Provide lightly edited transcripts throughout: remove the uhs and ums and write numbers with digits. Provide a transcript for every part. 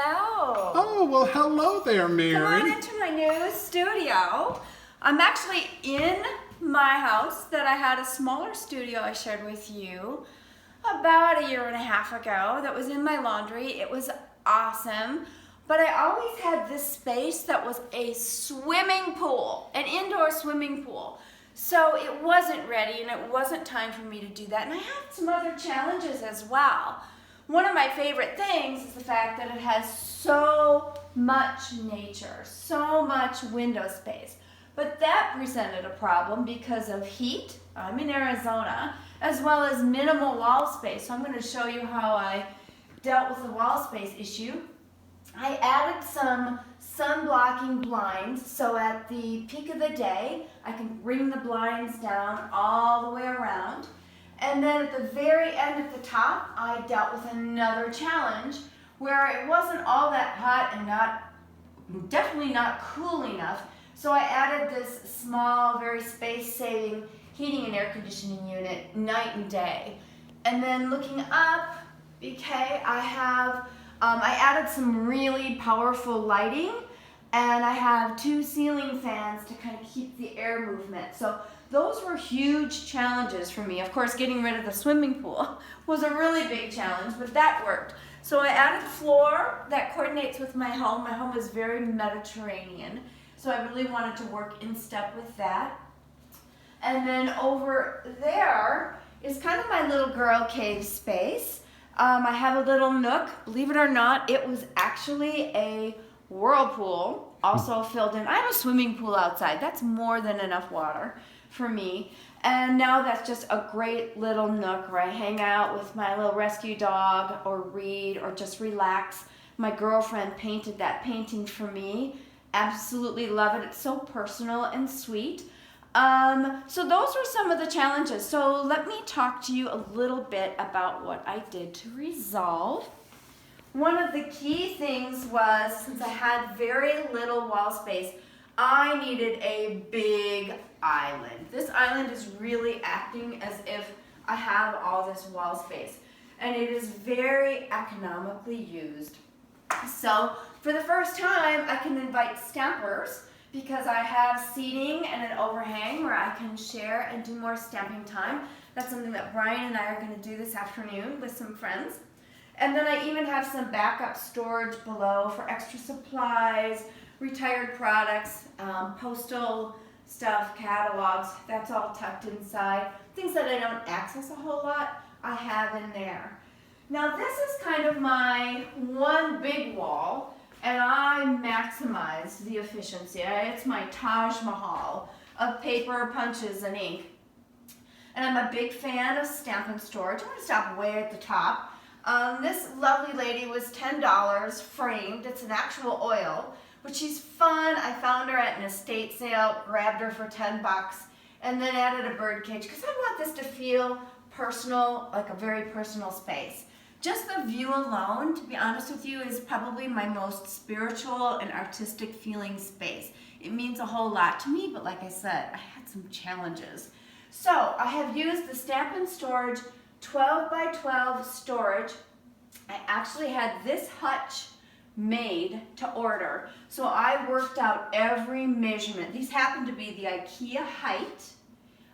hello. Oh, well, hello there, Mary. Come on into my new studio. I'm actually in my house that I had a smaller studio I shared with you about 1.5 years ago that was in my laundry. It was awesome. But I always had this space that was a swimming pool, an indoor swimming pool. So it wasn't ready and it wasn't time for me to do that. And I had some other challenges as well. One of my favorite things is the fact that it has so much nature, so much window space. But that presented a problem because of heat. I'm in Arizona, as well as minimal wall space. So I'm going to show you how I dealt with the wall space issue. I added some sun-blocking blinds, so at the peak of the day, I can bring the blinds down all the way around. And then at the very end at the top, I dealt with another challenge where it wasn't all that hot and definitely not cool enough. So I added this small, very space-saving heating and air conditioning unit night and day. And then looking up, okay, I added some really powerful lighting, and I have 2 ceiling fans to kind of keep the air movement. So those were huge challenges for me. Of course, getting rid of the swimming pool was a really big challenge, but that worked. So I added floor that coordinates with my home. My home is very Mediterranean, so I really wanted to work in step with that. And then over there is kind of my little girl cave space. I have a little nook. Believe it or not, it was actually a whirlpool, also filled in. I have a swimming pool outside. That's more than enough water for me. And now that's just a great little nook where I hang out with my little rescue dog or read or just relax. My girlfriend painted that painting for me. Absolutely love it. It's so personal and sweet. So those were some of the challenges. So let me talk to you a little bit about what I did to resolve. One of the key things was, since I had very little wall space, I needed a big island. This island is really acting as if I have all this wall space, and it is very economically used. So for the first time, I can invite stampers because I have seating and an overhang where I can share and do more stamping time. That's something that Brian and I are going to do this afternoon with some friends. And then I even have some backup storage below for extra supplies, retired products, postal stuff, catalogs. That's all tucked inside. Things that I don't access a whole lot, I have in there. Now this is kind of my one big wall, and I maximized the efficiency. It's my Taj Mahal of paper, punches, and ink. And I'm a big fan of Stampin' Storage. I'm going to stop way at the top. This lovely lady was $10 framed. It's an actual oil, but she's fun. I found her at an estate sale, grabbed her for 10 bucks, and then added a bird cage because I want this to feel personal, like a very personal space. Just the view alone, to be honest with you, is probably my most spiritual and artistic feeling space. It means a whole lot to me, but like I said, I had some challenges. So I have used the Stampin' Storage 12 by 12 storage. I actually had this hutch made to order. So I worked out every measurement. These happen to be the IKEA height,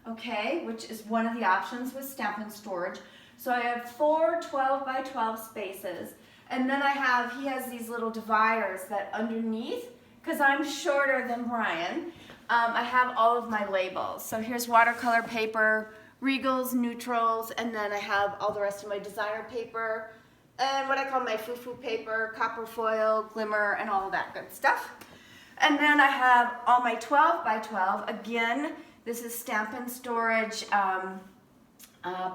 okay, which is one of the options with Stampin' Storage. So I have 4 12 by 12 spaces. And then he has these little dividers that underneath, because I'm shorter than Brian, I have all of my labels. So here's watercolor paper, Regals, neutrals, and then I have all the rest of my designer paper and what I call my foo-foo paper, copper foil, glimmer, and all of that good stuff. And then I have all my 12 by 12. Again, this is Stampin' Storage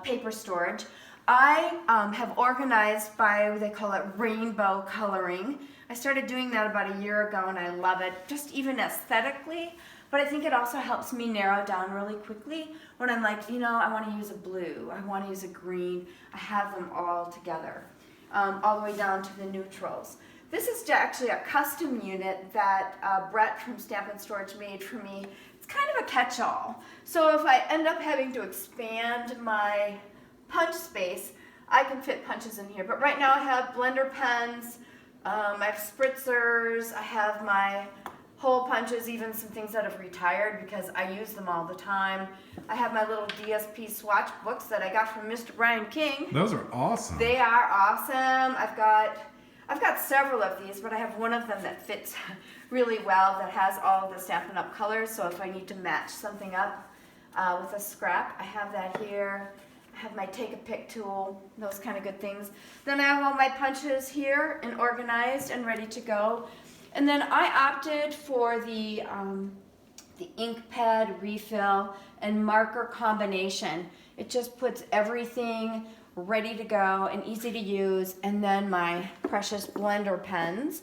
paper storage. I have organized by, they call it rainbow coloring. I started doing that about 1 year ago and I love it, just even aesthetically. But I think it also helps me narrow down really quickly when I'm like, you know, I want to use a blue, I want to use a green. I have them all together, all the way down to the neutrals. This is actually a custom unit that Brett from Stampin' Storage made for me. It's kind of a catch-all. So if I end up having to expand my punch space, I can fit punches in here. But right now I have blender pens, I have spritzers, I have my hole punches, even some things that have retired because I use them all the time. I have my little Dsp Swatch Books that I got from Mr. Brian King. Those are awesome. They are awesome. I've got several of these, but I have one of them that fits really well that has all of the Stampin' Up! Colors, so if I need to match something up with a scrap, I have that here. I have my take-a-pick tool, those kind of good things. Then I have all my punches here and organized and ready to go. And then I opted for the ink pad refill and marker combination. It just puts everything ready to go and easy to use. And then my precious blender pens.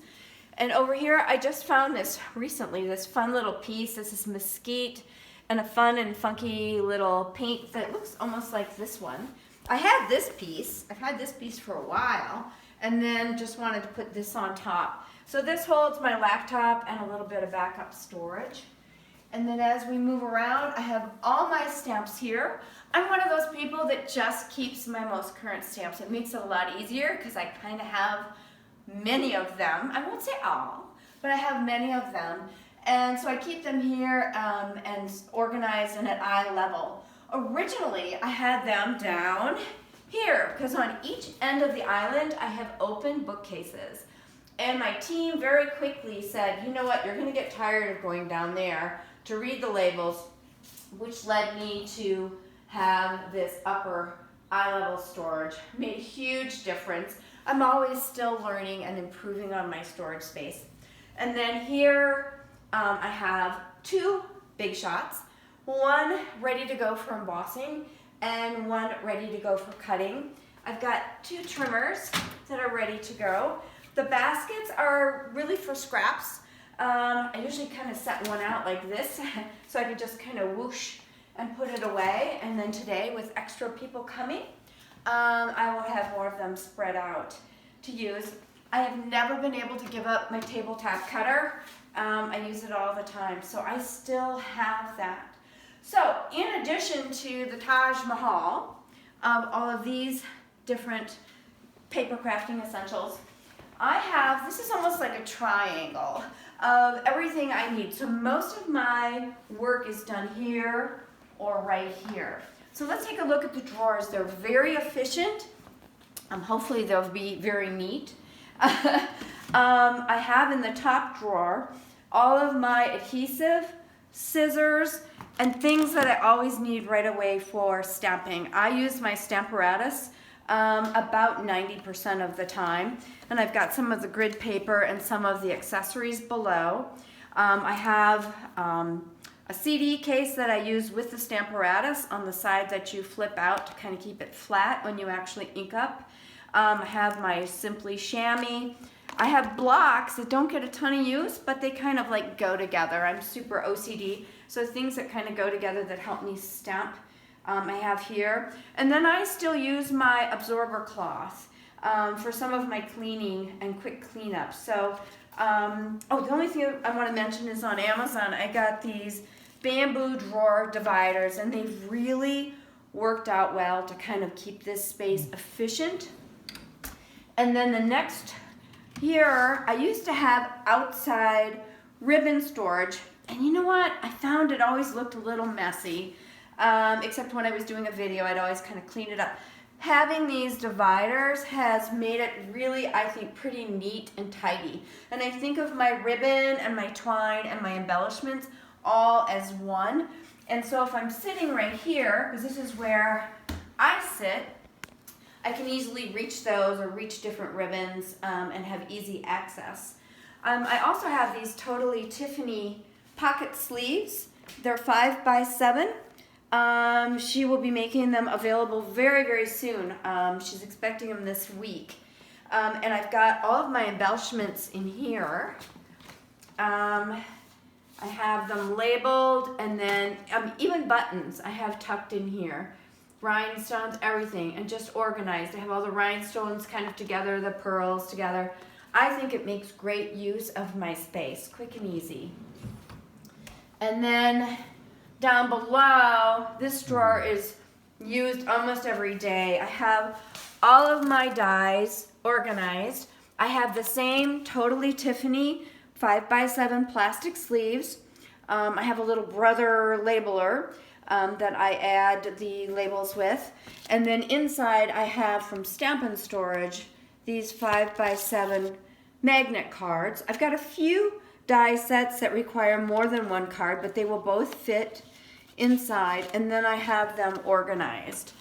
And over here, I just found this recently, this fun little piece. This is mesquite and a fun and funky little paint that looks almost like this one. I have this piece. I've had this piece for a while, and then just wanted to put this on top. So this holds my laptop and a little bit of backup storage. And then as we move around, I have all my stamps here. I'm one of those people that just keeps my most current stamps. It makes it a lot easier because I kind of have many of them. I won't say all, but I have many of them. And so I keep them here and organized and at eye level. Originally, I had them down here because on each end of the island, I have open bookcases. And my team very quickly said, you know what, you're going to get tired of going down there to read the labels, which led me to have this upper eye level storage. Made a huge difference. I'm always still learning and improving on my storage space. And then here I have two big shots, one ready to go for embossing and one ready to go for cutting. I've got two trimmers that are ready to go. The baskets are really for scraps. I usually kind of set one out like this so I can just kind of whoosh and put it away. And then today, with extra people coming, I will have more of them spread out to use. I have never been able to give up my tabletop cutter. I use it all the time, so I still have that. So in addition to the Taj Mahal of all of these different paper crafting essentials, I have, this is almost like a triangle of everything I need. So most of my work is done here or right here. So let's take a look at the drawers. They're very efficient. Hopefully they'll be very neat. I have in the top drawer all of my adhesive, scissors, and things that I always need right away for stamping. I use my Stamparatus about 90% of the time, and I've got some of the grid paper and some of the accessories below. I have a CD case that I use with the Stamparatus on the side that you flip out to kind of keep it flat when you actually ink up. I have my Simply Chamois. I have blocks that don't get a ton of use, but they kind of like go together. I'm super OCD, so things that kind of go together that help me stamp I have here. And then I still use my absorber cloth for some of my cleaning and quick cleanup. So, the only thing I want to mention is on Amazon, I got these bamboo drawer dividers, and they've really worked out well to kind of keep this space efficient. And then the next here, I used to have outside ribbon storage, and you know what? I found it always looked a little messy, except when I was doing a video, I'd always kind of clean it up. Having these dividers has made it really, I think, pretty neat and tidy. And I think of my ribbon and my twine and my embellishments all as one. And so if I'm sitting right here, because this is where I sit, I can easily reach those or reach different ribbons and have easy access. I also have these Totally Tiffany pocket sleeves. They're 5 by 7. She will be making them available very, very soon. She's expecting them this week. And I've got all of my embellishments in here. I have them labeled, and then even buttons I have tucked in here. Rhinestones, everything, and just organized. I have all the rhinestones kind of together, the pearls together. I think it makes great use of my space, quick and easy. And then down below, this drawer is used almost every day. I have all of my dies organized, I have the same Totally Tiffany 5x7 plastic sleeves. I have a little brother labeler that I add the labels with. And then inside I have from Stampin' Storage these 5x7 magnet cards. I've got a few die sets that require more than one card, but they will both fit inside, and then I have them organized.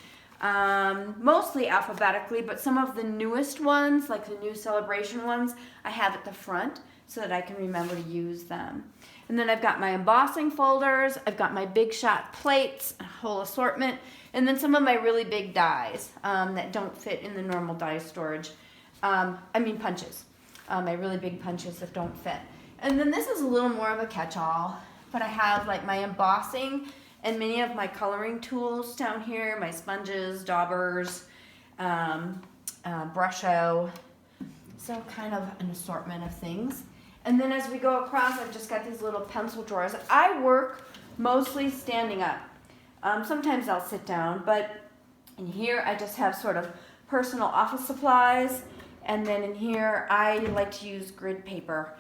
Mostly alphabetically, but some of the newest ones, like the new celebration ones, I have at the front so that I can remember to use them. And then I've got my embossing folders, I've got my big shot plates, a whole assortment, and then some of my really big dies that don't fit in the normal die storage. Punches. My really big punches that don't fit. And then this is a little more of a catch-all, but I have like my embossing and many of my coloring tools down here, my sponges, daubers, brusho, so kind of an assortment of things. And then as we go across, I've just got these little pencil drawers. I work mostly standing up. Sometimes I'll sit down, but in here I just have sort of personal office supplies. And then in here, I like to use grid paper.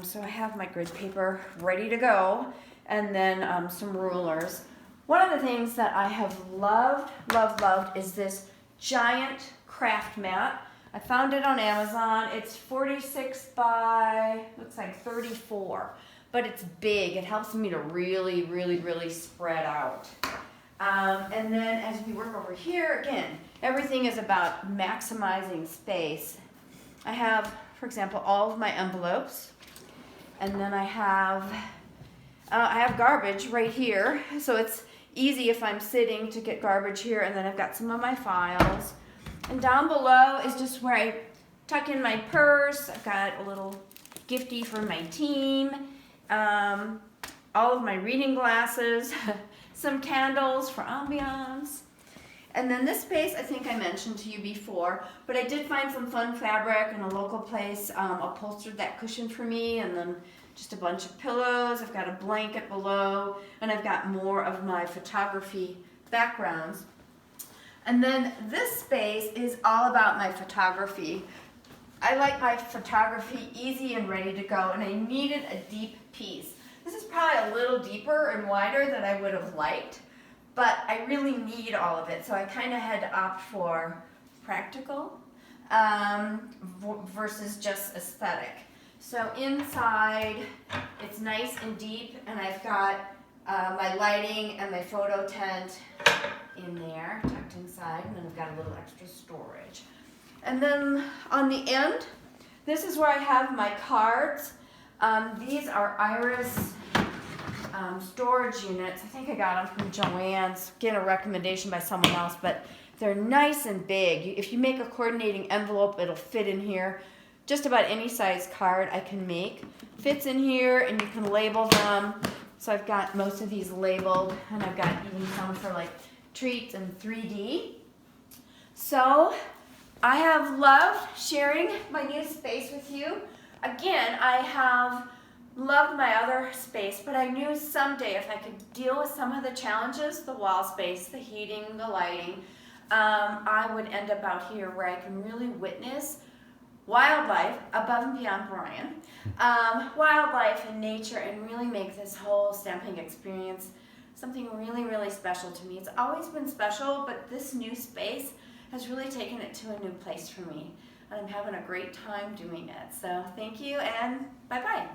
So I have my grid paper ready to go, and then some rulers. One of the things that I have loved is this giant craft mat. I found it on Amazon. It's 46 by, looks like 34, but it's big. It helps me to really spread out. And then as we work over here, again, everything is about maximizing space. I have, for example, all of my envelopes, and then I have garbage right here, so it's easy if I'm sitting to get garbage here, and then I've got some of my files. And down below is just where I tuck in my purse. I've got a little gifty for my team, all of my reading glasses, some candles for ambiance. And then this space, I think I mentioned to you before, but I did find some fun fabric in a local place, upholstered that cushion for me, and then just a bunch of pillows. I've got a blanket below, and I've got more of my photography backgrounds. And then this space is all about my photography. I like my photography easy and ready to go, and I needed a deep piece. This is probably a little deeper and wider than I would have liked, but I really need all of it, so I kind of had to opt for practical versus just aesthetic. So inside, it's nice and deep, and I've got my lighting and my photo tent in there, tucked inside, and then I've got a little extra storage. And then on the end, this is where I have my cards. These are Iris storage units. I think I got them from Joann's, get a recommendation by someone else, but they're nice and big. If you make a coordinating envelope, it'll fit in here. Just about any size card I can make fits in here, and you can label them. So I've got most of these labeled, and I've got even some for like treats and 3D. So I have loved sharing my new space with you. Again, I have loved my other space, but I knew someday if I could deal with some of the challenges, the wall space, the heating, the lighting, I would end up out here where I can really witness wildlife above and beyond Brian, wildlife and nature, and really make this whole stamping experience something really special to me. It's always been special, but this new space has really taken it to a new place for me, and I'm having a great time doing it. So thank you, and bye-bye.